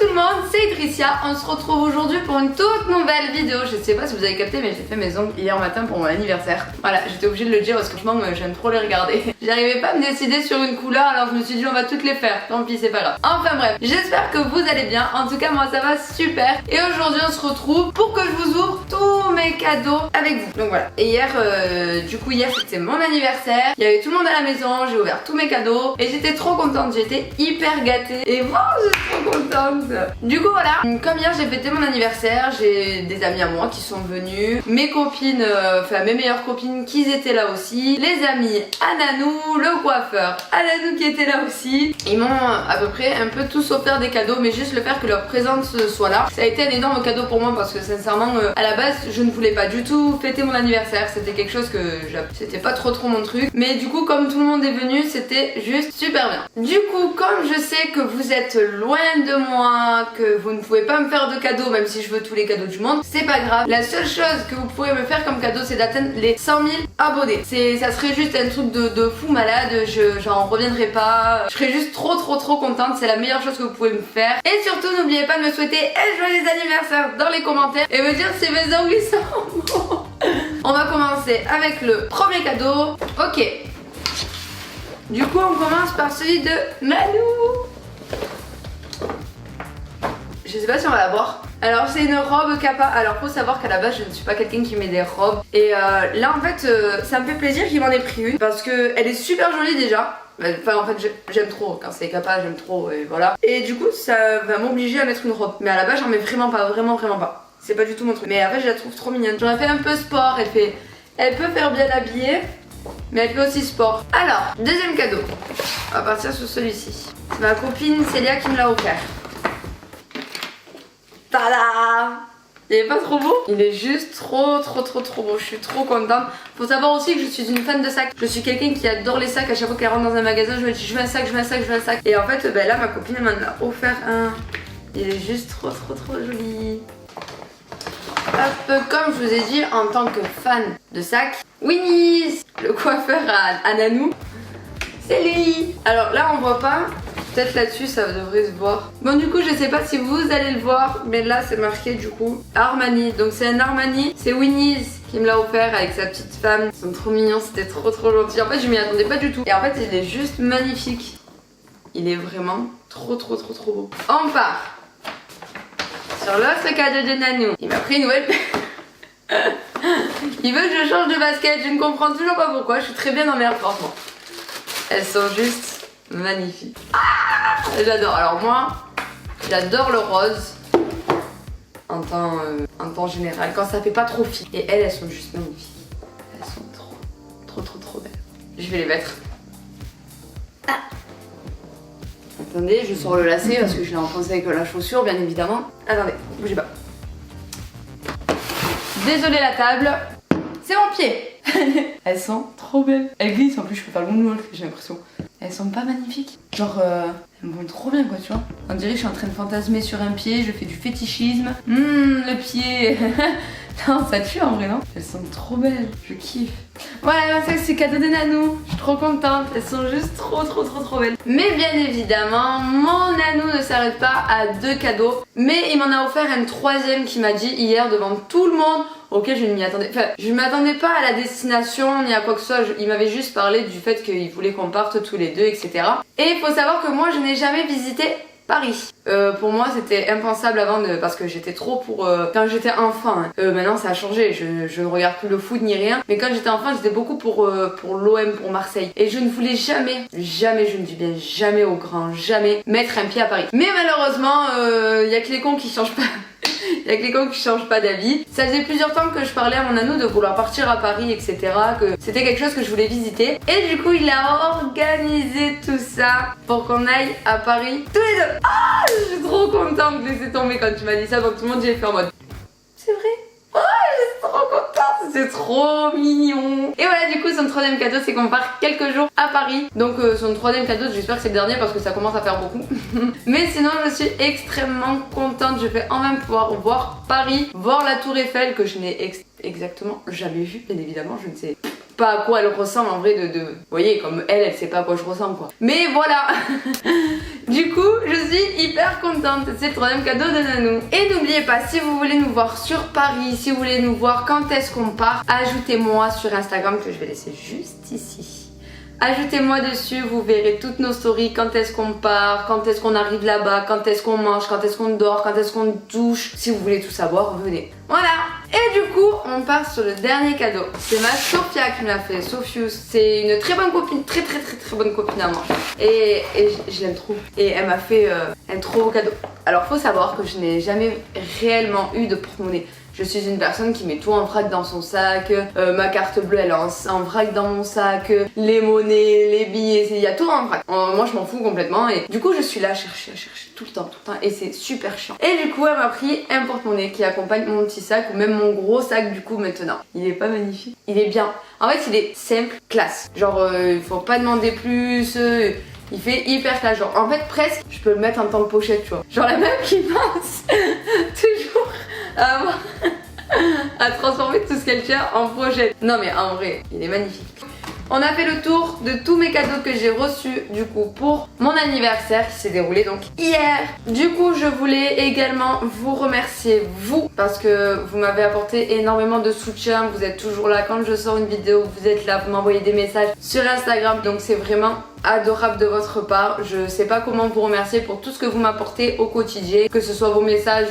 tout le monde, c'est Idrissia. On se retrouve aujourd'hui pour une toute nouvelle vidéo. Je sais pas si vous avez capté, mais j'ai fait mes ongles hier matin pour mon anniversaire. Voilà, j'étais obligée de le dire parce que franchement j'aime trop les regarder. J'arrivais pas à me décider sur une couleur, alors je me suis dit on va toutes les faire. Tant pis, c'est pas grave. Enfin bref, j'espère que vous allez bien. En tout cas moi ça va super. Et aujourd'hui on se retrouve pour que je vous ouvre tous mes cadeaux avec vous. Donc voilà. Et hier, hier c'était mon anniversaire. Il y avait tout le monde à la maison. J'ai ouvert tous mes cadeaux et j'étais trop contente. J'étais hyper gâtée. Et moi je suis trop contente. Du coup voilà. Comme hier j'ai fêté mon anniversaire, j'ai des amis à moi qui sont venus. Mes copines, enfin mes meilleures copines qui étaient là aussi. Les amis Ananou, le coiffeur Ananou qui était là aussi. Ils m'ont à peu près un peu tous offert des cadeaux, mais juste le fait que leur présence soit là, ça a été un énorme cadeau pour moi parce que sincèrement à la base je ne voulais pas du tout fêter mon anniversaire. C'était quelque chose que c'était pas trop mon truc, mais du coup comme tout le monde est venu c'était juste super bien. Du coup comme je sais que vous êtes loin de moi, que vous ne pouvez pas me faire de cadeaux même si je veux tous les cadeaux du monde, c'est pas grave. La seule chose que vous pourrez me faire comme cadeau c'est d'atteindre les 100 000 abonnés. Ça serait juste un truc de fou malade, j'en reviendrai pas, je serais juste trop contente, c'est la meilleure chose que vous pouvez me faire. Et surtout n'oubliez pas de me souhaiter un joyeux anniversaire dans les commentaires et me dire si mes ongles sont bons. On va commencer avec le premier cadeau. Ok. Du coup on commence par celui de Malou. Je sais pas si on va la voir. Alors c'est une robe Kappa. Alors faut savoir qu'à la base je ne suis pas quelqu'un qui met des robes. Et là en fait ça me fait plaisir qu'il m'en ait pris une. Parce que elle est super jolie déjà. Enfin en fait j'aime trop, quand c'est Kappa j'aime trop et voilà. Et du coup ça va m'obliger à mettre une robe. Mais à la base j'en mets vraiment pas, vraiment pas. C'est pas du tout mon truc. Mais après je la trouve trop mignonne. J'en ai fait un peu sport, elle peut faire bien habillée, mais elle fait aussi sport. Alors, deuxième cadeau. On va partir sur celui-ci. C'est ma copine Célia qui me l'a offert. Tada! Il est pas trop beau? Il est juste trop beau. Je suis trop contente. Faut savoir aussi que je suis une fan de sacs. Je suis quelqu'un qui adore les sacs. À chaque fois qu'elle rentre dans un magasin, je me dis je veux un sac. Et en fait, là ma copine elle m'en a offert un. Il est juste trop joli. Hop, comme je vous ai dit, en tant que fan de sacs, Winnie's, le coiffeur à Ananou, c'est lui. Alors là on voit pas, peut-être là-dessus ça devrait se voir. Bon du coup je sais pas si vous allez le voir, mais là c'est marqué du coup Armani. Donc c'est un Armani, c'est Winnie's qui me l'a offert avec sa petite femme. Ils sont trop mignons, c'était trop gentil. En fait je m'y attendais pas du tout. Et en fait il est juste magnifique. Il est vraiment trop beau. On part sur l'autre cadeau de Nanou. Il m'a pris une nouvelle. Il veut que je change de basket. Je ne comprends toujours pas pourquoi. Je suis très bien dans mes franchement. Elles sont juste magnifiques. Ah, j'adore. Alors moi, j'adore le rose en temps général. Quand ça fait pas trop fille. Et elles sont juste magnifiques. Elles sont trop belles. Je vais les mettre. Ah. Attendez, je sors le lacet parce que je l'ai enfoncé avec la chaussure, bien évidemment. Attendez, bougez pas. Désolée la table, c'est mon pied. Elles sont trop belles. Elles glissent en plus, je peux faire le moonwalk, j'ai l'impression. Elles sont pas magnifiques. Genre, elles me vont trop bien quoi, tu vois. On dirait que je suis en train de fantasmer sur un pied, je fais du fétichisme. Le pied. Non, ça tue en vrai, non? Elles sont trop belles, je kiffe. Voilà, ça c'est cadeau de Nanou. Je suis trop contente, elles sont juste trop belles. Mais bien évidemment, mon Nanou ne s'arrête pas à 2 cadeaux. Mais il m'en a offert un troisième qui m'a dit hier devant tout le monde. Ok, je ne m'y attendais. Enfin, je m'attendais pas à la destination ni à quoi que ce soit. Il m'avait juste parlé du fait qu'il voulait qu'on parte tous les deux, etc. Et il faut savoir que moi, je n'ai jamais visité Paris. Pour moi c'était impensable avant parce que j'étais trop pour quand j'étais enfant. Maintenant ça a changé, je ne regarde plus le foot ni rien. Mais quand j'étais enfant j'étais beaucoup pour l'OM, pour Marseille. Et je ne voulais jamais, je ne dis bien jamais au grand, jamais mettre un pied à Paris. Mais malheureusement y a que les cons qui changent pas. Il y a que les cons qui changent pas d'avis. Ça faisait plusieurs temps que je parlais à mon Nanou de vouloir partir à Paris, etc. Que c'était quelque chose que je voulais visiter. Et du coup, il a organisé tout ça pour qu'on aille à Paris tous les deux. Ah, je suis trop contente de laisser tomber quand tu m'as dit ça. Donc tout le monde, j'ai fait en mode c'est vrai. Oh, je suis trop contente, c'est trop mignon. Et voilà, du coup son troisième cadeau c'est qu'on part quelques jours à Paris. Donc son troisième cadeau, j'espère que c'est le dernier parce que ça commence à faire beaucoup. Mais sinon je suis extrêmement contente. Je vais enfin pouvoir voir Paris, voir la tour Eiffel que je n'ai exactement jamais vue, bien évidemment. Je ne sais pas à quoi elle ressemble en vrai vous voyez, comme elle sait pas à quoi je ressemble quoi. Mais voilà. Du coup, je suis hyper contente, c'est le 3e cadeau de Nanou. Et n'oubliez pas, si vous voulez nous voir sur Paris, si vous voulez nous voir quand est-ce qu'on part, ajoutez-moi sur Instagram que je vais laisser juste ici. Ajoutez-moi dessus, vous verrez toutes nos stories, quand est-ce qu'on part, quand est-ce qu'on arrive là-bas, quand est-ce qu'on mange, quand est-ce qu'on dort, quand est-ce qu'on douche. Si vous voulez tout savoir, venez. Voilà. Et du coup, on part sur le dernier cadeau. C'est ma Sophia qui me l'a fait, Sophius. C'est une très bonne copine, très bonne copine à moi. Et je l'aime trop. Et elle m'a fait un trop beau cadeau. Alors faut savoir que je n'ai jamais réellement eu de porte-monnaie. Je suis une personne qui met tout en vrac dans son sac, ma carte bleue elle est en vrac dans mon sac, les monnaies, les billets, il y a tout en vrac. Moi je m'en fous complètement et du coup je suis là à chercher tout le temps et c'est super chiant. Et du coup elle m'a pris un porte-monnaie qui accompagne mon petit sac ou même mon gros sac du coup maintenant. Il est pas magnifique? Il est bien. En fait il est simple, classe. Genre il faut pas demander plus. Il fait hyper classe, genre en fait presque je peux le mettre en tant que pochette tu vois. Genre la meuf qui pense toujours à transformer tout ce qu'elle tient en pochette. Non mais en vrai, il est magnifique. On a fait le tour de tous mes cadeaux que j'ai reçus du coup pour mon anniversaire qui s'est déroulé donc hier. Du coup je voulais également vous remercier vous parce que vous m'avez apporté énormément de soutien. Vous êtes toujours là quand je sors une vidéo, vous êtes là, vous m'envoyez des messages sur Instagram donc c'est vraiment adorable de votre part. Je sais pas comment vous remercier pour tout ce que vous m'apportez au quotidien, que ce soit vos messages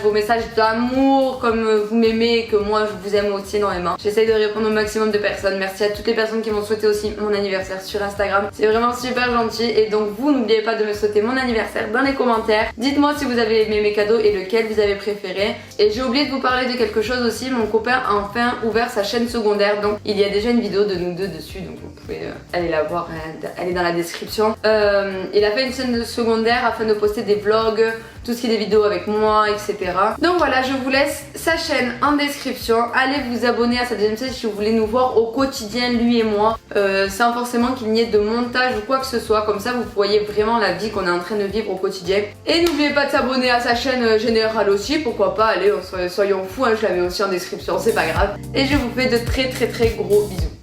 d'amour comme vous m'aimez, que moi je vous aime aussi énormément. J'essaye de répondre au maximum de personnes. Merci à toutes les personnes qui m'ont souhaité aussi mon anniversaire sur Instagram, c'est vraiment super gentil. Et donc vous n'oubliez pas de me souhaiter mon anniversaire dans les commentaires. Dites-moi si vous avez aimé mes cadeaux et lequel vous avez préféré. Et j'ai oublié de vous parler de quelque chose aussi, mon copain a enfin ouvert sa chaîne secondaire, donc il y a déjà une vidéo de nous deux dessus, donc vous pouvez aller la voir, elle est dans la description. Il a fait une chaîne secondaire afin de poster des vlogs, tout ce qui est des vidéos avec moi, etc. Donc voilà, je vous laisse sa chaîne en description. Allez vous abonner à sa deuxième chaîne si vous voulez nous voir au quotidien, lui et moi, sans forcément qu'il n'y ait de montage ou quoi que ce soit. Comme ça, vous voyez vraiment la vie qu'on est en train de vivre au quotidien. Et n'oubliez pas de s'abonner à sa chaîne générale aussi, pourquoi pas. Allez, soyons fous, hein, je la mets aussi en description, c'est pas grave. Et je vous fais de très gros bisous.